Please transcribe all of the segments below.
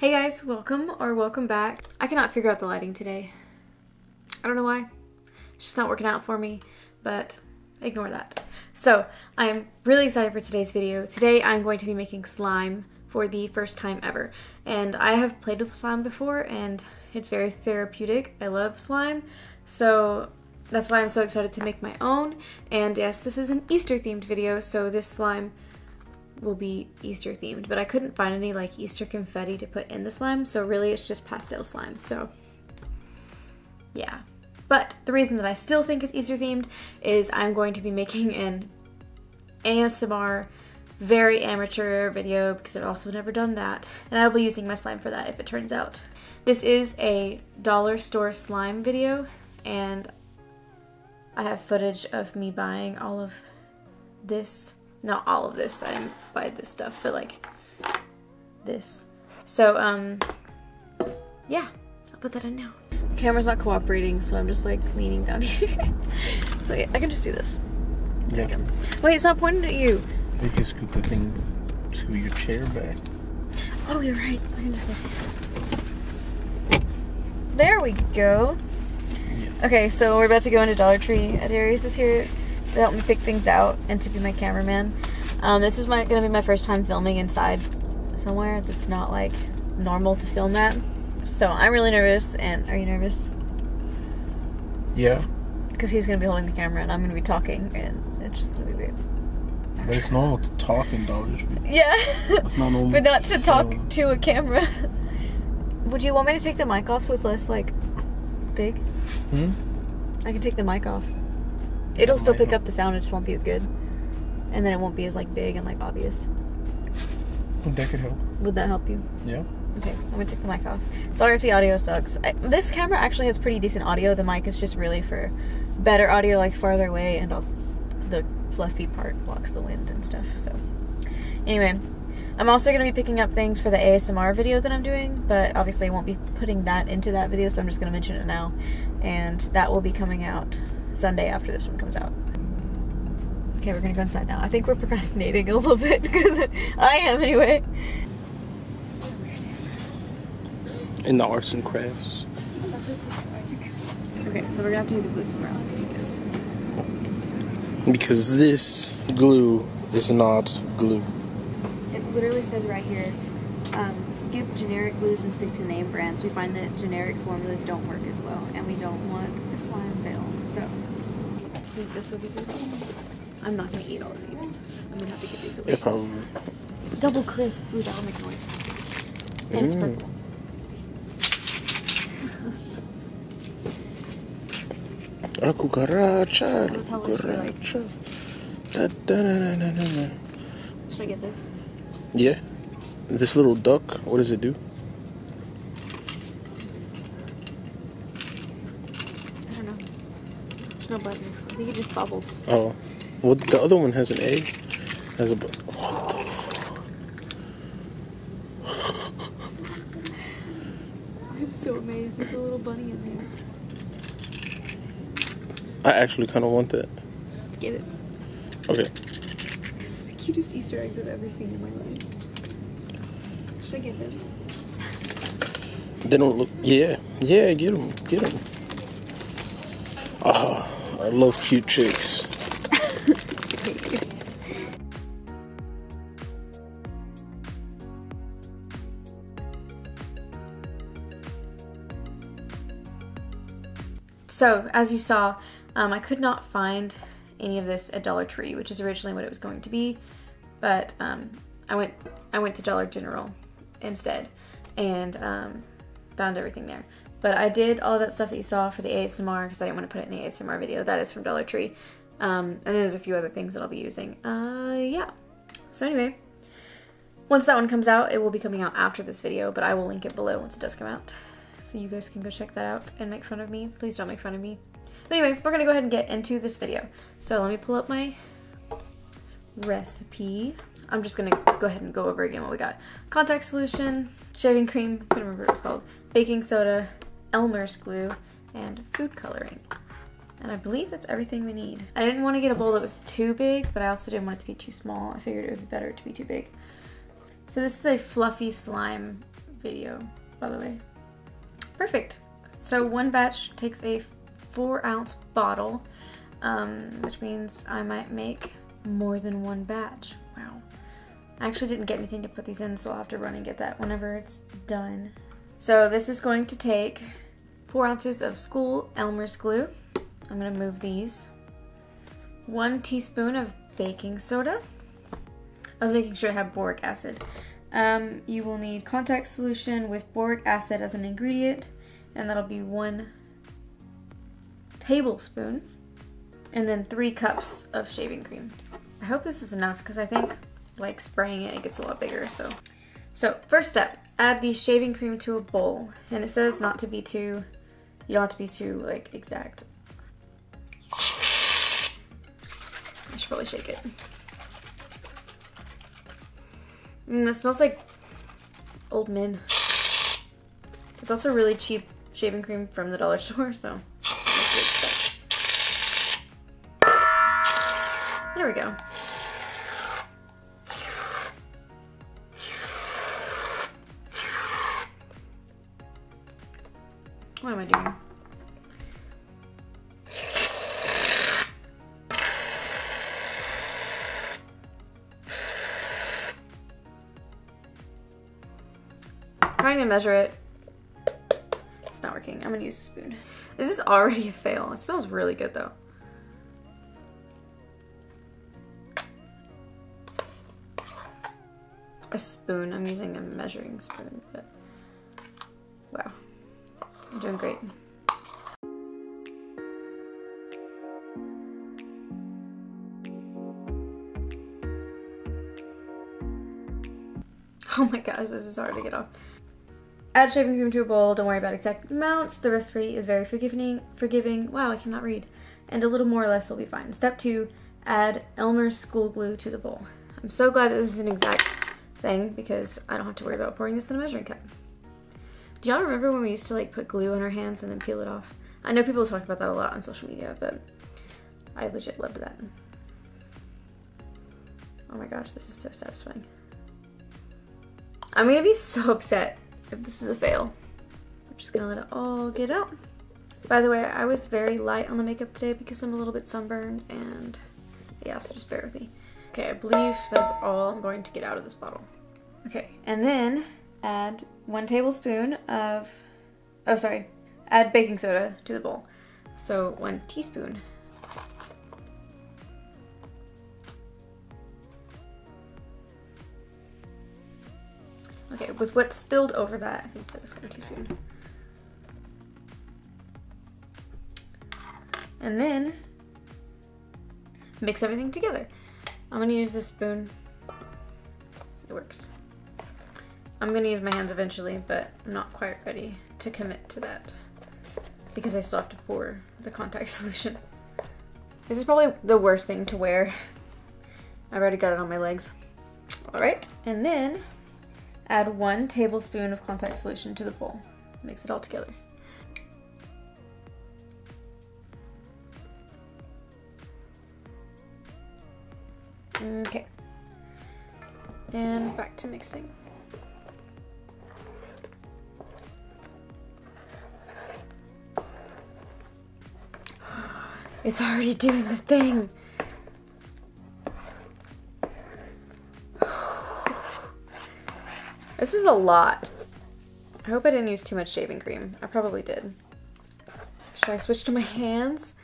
Hey guys, welcome back. I cannot figure out the lighting today. I don't know why. It's just not working out for me, but ignore that. So, I'm really excited for today's video. Today I'm going to be making slime for the first time ever. And I have played with slime before and it's very therapeutic. I love slime. So that's why I'm so excited to make my own. And yes, this is an Easter themed video, so this slime will be Easter themed, but I couldn't find any like Easter confetti to put in the slime, so really it's just pastel slime. So yeah, but the reason that I still think it's Easter themed is I'm going to be making an ASMR very amateur video because I've also never done that, and I'll be using my slime for that if it turns out. This is a dollar store slime video, and I have footage of me buying all of this. Not all of this, I didn't buy this stuff, but like this. So, yeah, I'll put that in now. The camera's not cooperating, so I'm just like leaning down here. Wait, I can just do this. Yeah. Wait, it's not pointing at you. You can scoot the thing, scoot your chair back. Oh, you're right. I can just like... There we go. Yeah. Okay, so we're about to go into Dollar Tree. Darius is here to help me pick things out and to be my cameraman. This is gonna be my first time filming inside somewhere that's not like normal to film at. So I'm really nervous. And are you nervous? Yeah. Because he's gonna be holding the camera and I'm gonna be talking, and it's just gonna be weird. But it's normal to talk in Dollar Tree. Yeah. It's not normal. But not to talk to a camera. Would you want me to take the mic off so it's less like big? I can take the mic off. It'll still pick up the sound, it just won't be as good. And then it won't be as like big and like obvious. That could help. Would that help you? Yeah. Okay, I'm gonna take the mic off. Sorry if the audio sucks. This camera actually has pretty decent audio. The mic is just really for better audio, like farther away, and also the fluffy part blocks the wind and stuff. So anyway, I'm also gonna be picking up things for the ASMR video that I'm doing, but obviously I won't be putting that into that video, so I'm just gonna mention it now. And that will be coming out Sunday after this one comes out. Okay, we're gonna go inside now. I think we're procrastinating a little bit because I am anyway. Where it is. In the arts and crafts. I thought this was the arts and crafts. Okay, so we're gonna have to do the glue somewhere else because this glue is not glue. It literally says right here, skip generic glues and stick to name brands. We find that generic formulas don't work as well, and we don't want a slime fail, so I think this will be good. I'm not gonna eat all of these. I'm gonna have to get these away. Yeah, probably. Double crisp. Ooh, that'll make noise. And it's purple. La cucaracha, la cucaracha. Da, da, da, da, da, da. Should I get this? Yeah. This little duck, what does it do? I don't know. There's no buttons. I think it just bubbles. Oh. Well, the other one has an egg. Has a what the fuck? I'm so amazed. There's a little bunny in there. I actually kind of want that. Get it. Okay. This is the cutest Easter eggs I've ever seen in my life. Should I get them? They don't look... Yeah. Yeah, get them. Get them. Ah, I love cute chicks. So, as you saw, I could not find any of this at Dollar Tree, which is originally what it was going to be, but I went to Dollar General instead and found everything there. But I did all of that stuff that you saw for the ASMR because I didn't want to put it in the ASMR video. That is from Dollar Tree. And there's a few other things that I'll be using. Yeah. So anyway, once that one comes out, it will be coming out after this video, but I will link it below once it does come out. So you guys can go check that out and make fun of me. Please don't make fun of me. But anyway, we're gonna go ahead and get into this video. So let me pull up my recipe. I'm just gonna go ahead and go over again what we got. Contact solution, shaving cream, I couldn't remember what it's called, baking soda, Elmer's glue, and food coloring. And I believe that's everything we need. I didn't want to get a bowl that was too big, but I also didn't want it to be too small. I figured it would be better to be too big. So this is a fluffy slime video, by the way. Perfect. So one batch takes a 4-ounce bottle, which means I might make more than one batch. Wow. I actually didn't get anything to put these in, so I'll have to run and get that whenever it's done. So this is going to take 4 ounces of school Elmer's glue. I'm gonna move these. 1 teaspoon of baking soda. I was making sure I have boric acid. You will need contact solution with boric acid as an ingredient, and that'll be 1 tablespoon, and then 3 cups of shaving cream. I hope this is enough because I think like spraying it gets a lot bigger. So first step, add the shaving cream to a bowl, and it says not to be too, you don't have to be too like exact. I should probably shake it. It smells like old men. It's also really cheap shaving cream from the dollar store, so there we go. What am I doing? Trying to measure it. It's not working. I'm gonna use a spoon. This is already a fail. It smells really good though. A spoon. I'm using a measuring spoon, but wow. I'm doing great. Oh my gosh, this is hard to get off. Add shaving cream to a bowl. Don't worry about exact amounts. The recipe is very forgiving. Wow, I cannot read. And a little more or less will be fine. Step 2, add Elmer's school glue to the bowl. I'm so glad that this is an exact thing because I don't have to worry about pouring this in a measuring cup. Do y'all remember when we used to like put glue on our hands and then peel it off? I know people talk about that a lot on social media, but I legit loved that. Oh my gosh, this is so satisfying. I'm gonna be so upset if this is a fail. I'm just gonna let it all get out. By the way, I was very light on the makeup today because I'm a little bit sunburned, and yeah, so just bear with me. Okay, I believe that's all I'm going to get out of this bottle. Okay, and then add 1 tablespoon of, add baking soda to the bowl. So 1 teaspoon. Okay, with what spilled over that, I think that was 1 teaspoon. And then mix everything together. I'm gonna use this spoon. It works. I'm gonna use my hands eventually, but I'm not quite ready to commit to that because I still have to pour the contact solution. This is probably the worst thing to wear. I've already got it on my legs. All right, and then add 1 tablespoon of contact solution to the bowl. Mix it all together. Okay, and back to mixing. It's already doing the thing. This is a lot. I hope I didn't use too much shaving cream. I probably did. Should I switch to my hands?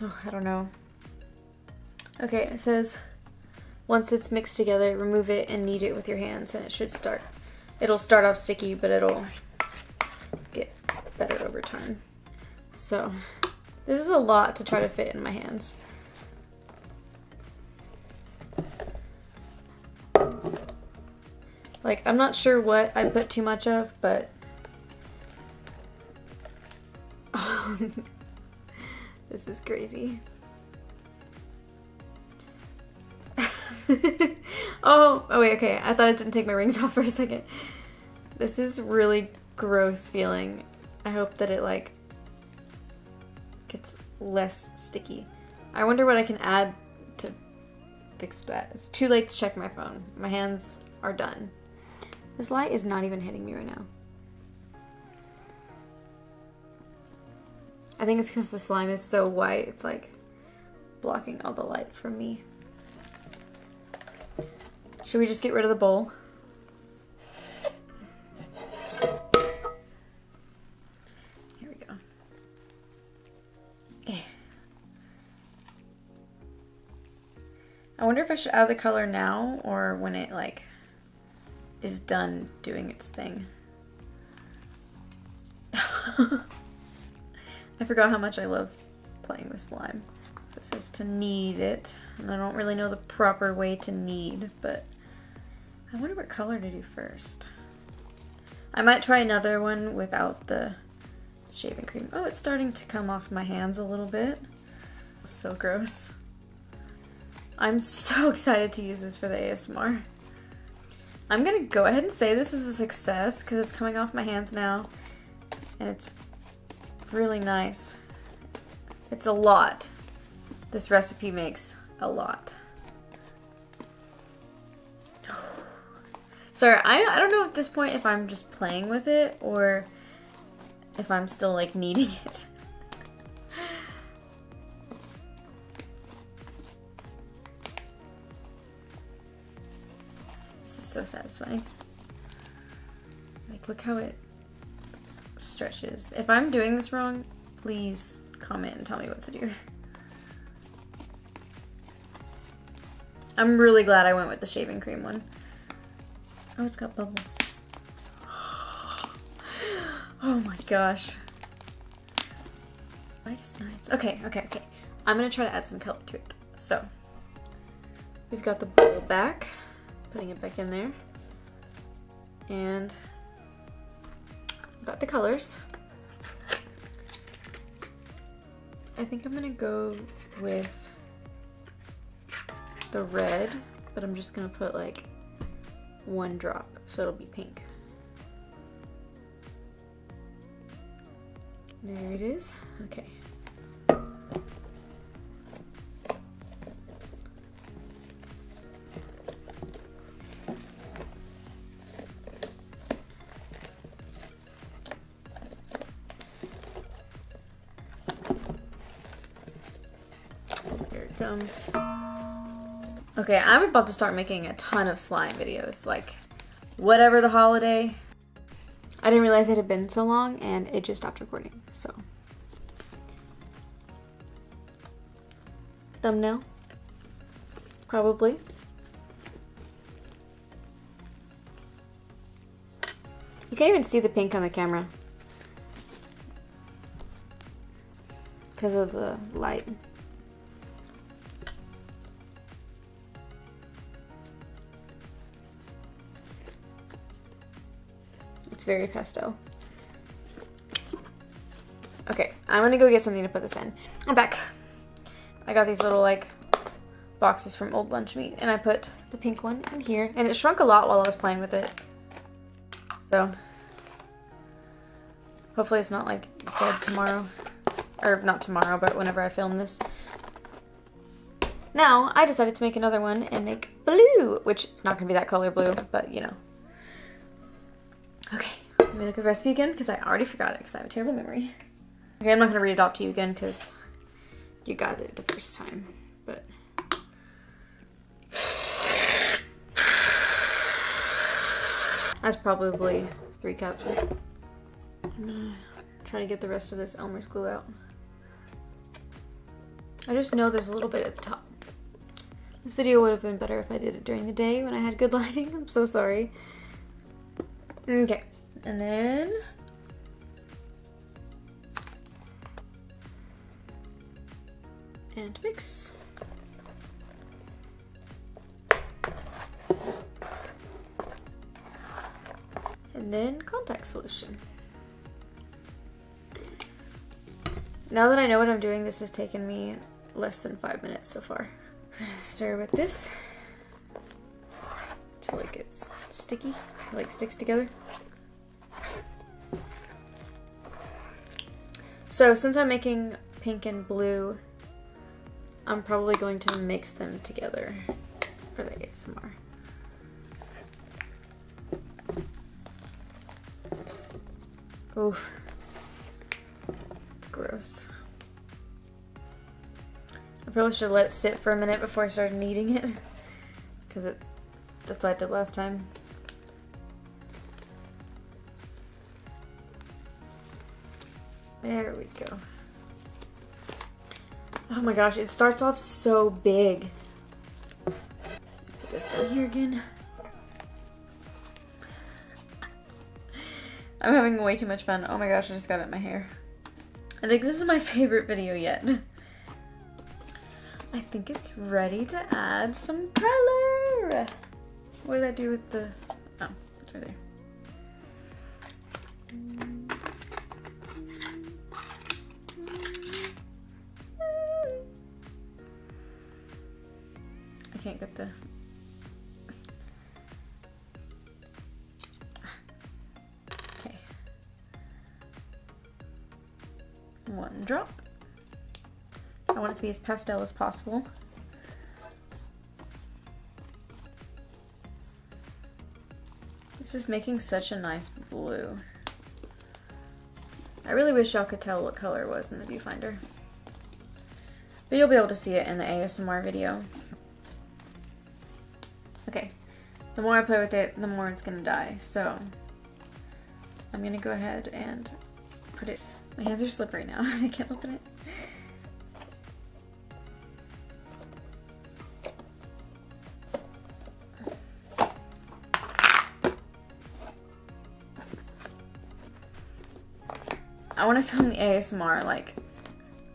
Oh, I don't know. Okay, it says once it's mixed together, remove it and knead it with your hands, and it should start. It'll start off sticky, but it'll get better over time. So this is a lot to try to fit in my hands. Like, I'm not sure what I put too much of, but this is crazy. Oh wait, okay. I thought it didn't take my rings off for a second. This is really gross feeling. I hope that it like gets less sticky. I wonder what I can add to fix that. It's too late to check my phone. My hands are done. This light is not even hitting me right now. I think it's because the slime is so white, it's like blocking all the light from me. Should we just get rid of the bowl? Here we go. I wonder if I should add the color now or when it like is done doing its thing. I forgot how much I love playing with slime. So it says to knead it, and I don't really know the proper way to knead, but I wonder what color to do first. I might try another one without the shaving cream. Oh, it's starting to come off my hands a little bit. So gross. I'm so excited to use this for the ASMR. I'm gonna go ahead and say this is a success because it's coming off my hands now, and it's really nice. It's a lot. This recipe makes a lot. Sorry, I don't know at this point if I'm just playing with it or if I'm still like kneading it. This is so satisfying. Like, look how it stretches. If I'm doing this wrong, please comment and tell me what to do. I'm really glad I went with the shaving cream one. Oh, it's got bubbles. Oh my gosh. White is nice. Okay. I'm gonna try to add some color to it. So, we've got the bowl back. Putting it back in there. And got the colors. I think I'm gonna go with the red, but I'm just gonna put like one drop so it'll be pink. There it is. Okay. Here it comes. Okay, I'm about to start making a ton of slime videos, like whatever the holiday. I didn't realize it had been so long and it just stopped recording, so. Thumbnail? Probably. You can't even see the pink on the camera because of the light. Very pastel. Okay, I'm gonna go get something to put this in. I'm back. I got these little like boxes from Old Lunch Meat and I put the pink one in here and it shrunk a lot while I was playing with it. So hopefully it's not like dead tomorrow, or not tomorrow, but whenever I film this. Now I decided to make another one and make blue, which it's not gonna be that color blue, but you know. Okay, let me look at the recipe again because I already forgot it because I have a terrible memory. Okay, I'm not going to read it off to you again because you got it the first time, but. That's probably 3 cups. I'm going to try to get the rest of this Elmer's glue out. I just know there's a little bit at the top. This video would have been better if I did it during the day when I had good lighting. I'm so sorry. Okay, and then and mix. And then contact solution. Now that I know what I'm doing, this has taken me less than 5 minutes so far. I'm gonna stir with this till it gets sticky, like sticks together. So since I'm making pink and blue, I'm probably going to mix them together for the ASMR. Oof. It's gross. I probably should have let it sit for a minute before I started kneading it. Because that's what I did last time. There we go. Oh my gosh, it starts off so big. Put this down here again. I'm having way too much fun. Oh my gosh, I just got it in my hair. I think this is my favorite video yet. I think it's ready to add some color. What did I do with the... Oh, it's right there. I can't get the... Okay. One drop. I want it to be as pastel as possible. This is making such a nice blue. I really wish y'all could tell what color it was in the viewfinder. But you'll be able to see it in the ASMR video. Okay, the more I play with it, the more it's gonna die. So I'm gonna go ahead and put it. My hands are slippery now. I can't open it. I want to film the ASMR like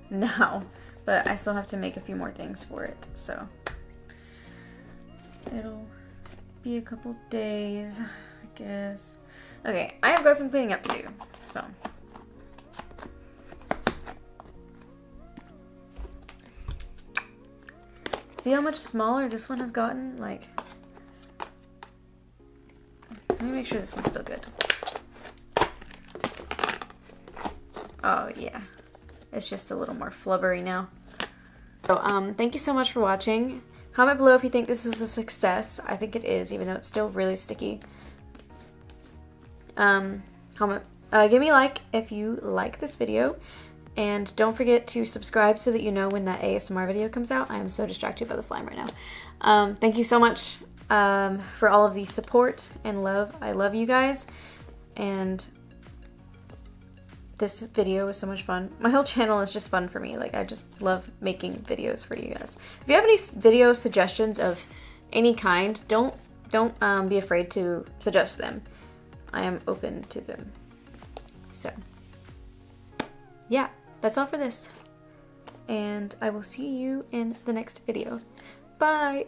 now, but I still have to make a few more things for it, so it'll be a couple days, I guess. Okay, I have got some cleaning up to do, so. See how much smaller this one has gotten? Like, let me make sure this one's still good. Oh yeah, it's just a little more flubbery now. So thank you so much for watching. Comment below if you think this was a success. I think it is, even though it's still really sticky. Give me a like if you like this video, and don't forget to subscribe so that you know when that ASMR video comes out. I am so distracted by the slime right now. Thank you so much for all of the support and love. I love you guys, and this video was so much fun. My whole channel is just fun for me. Like, I just love making videos for you guys. If you have any video suggestions of any kind, don't be afraid to suggest them. I am open to them. So, yeah, that's all for this. And I will see you in the next video. Bye!